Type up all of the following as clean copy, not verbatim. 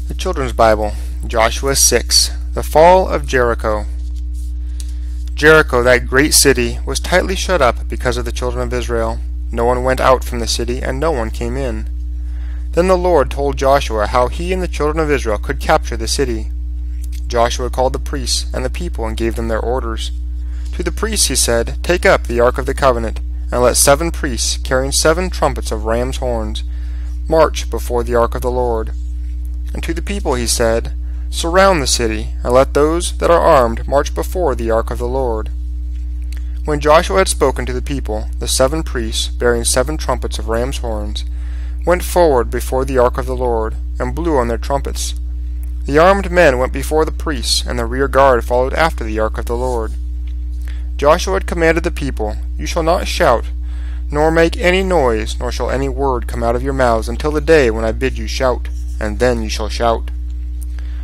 The Children's Bible, Joshua 6, The Fall of Jericho. Jericho, that great city, was tightly shut up because of the children of Israel. No one went out from the city, and no one came in. Then the Lord told Joshua how he and the children of Israel could capture the city. Joshua called the priests and the people and gave them their orders. To the priests he said, "Take up the Ark of the Covenant, and let 7 priests, carrying 7 trumpets of ram's horns, march before the Ark of the Lord." And to the people he said, "Surround the city, and let those that are armed march before the Ark of the Lord." When Joshua had spoken to the people, the 7 priests, bearing 7 trumpets of ram's horns, went forward before the Ark of the Lord, and blew on their trumpets. The armed men went before the priests, and the rear guard followed after the Ark of the Lord. Joshua had commanded the people, "You shall not shout, nor make any noise, nor shall any word come out of your mouths until the day when I bid you shout, and then you shall shout."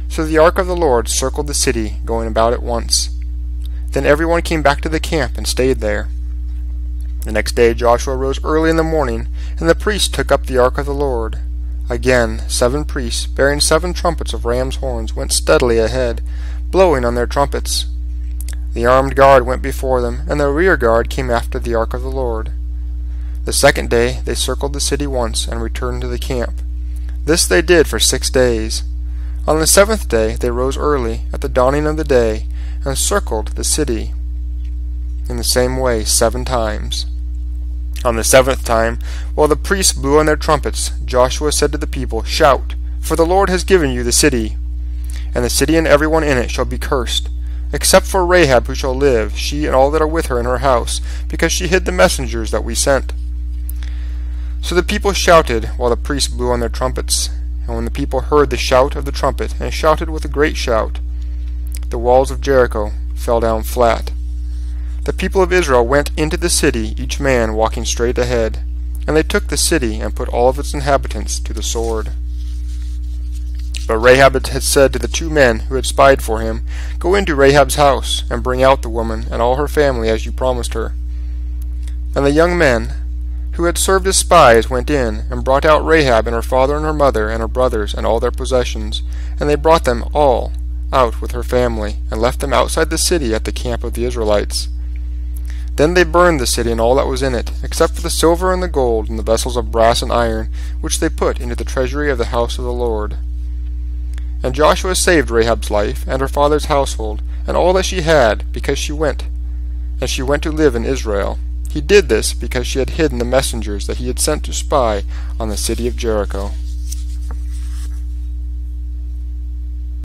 So the Ark of the Lord circled the city, going about it once. Then everyone came back to the camp and stayed there. The next day Joshua rose early in the morning, and the priests took up the Ark of the Lord. Again 7 priests, bearing 7 trumpets of ram's horns, went steadily ahead, blowing on their trumpets. The armed guard went before them, and the rear guard came after the Ark of the Lord. The second day they circled the city once, and returned to the camp. This they did for 6 days. On the 7th day they rose early, at the dawning of the day, and circled the city in the same way 7 times. On the 7th time, while the priests blew on their trumpets, Joshua said to the people, "Shout, for the Lord has given you the city. And the city and everyone in it shall be cursed, except for Rahab who shall live, she and all that are with her in her house, because she hid the messengers that we sent." So the people shouted while the priests blew on their trumpets. And when the people heard the shout of the trumpet, and shouted with a great shout, the walls of Jericho fell down flat. The people of Israel went into the city, each man walking straight ahead, and they took the city and put all of its inhabitants to the sword. But Rahab had said to the 2 men who had spied for him, "Go into Rahab's house, and bring out the woman and all her family as you promised her." And the young men who had served as spies went in, and brought out Rahab and her father and her mother and her brothers and all their possessions, and they brought them all out with her family, and left them outside the city at the camp of the Israelites. Then they burned the city and all that was in it, except for the silver and the gold and the vessels of brass and iron, which they put into the treasury of the house of the Lord. And Joshua saved Rahab's life, and her father's household, and all that she had, because she went to live in Israel. He did this because she had hidden the messengers that he had sent to spy on the city of Jericho.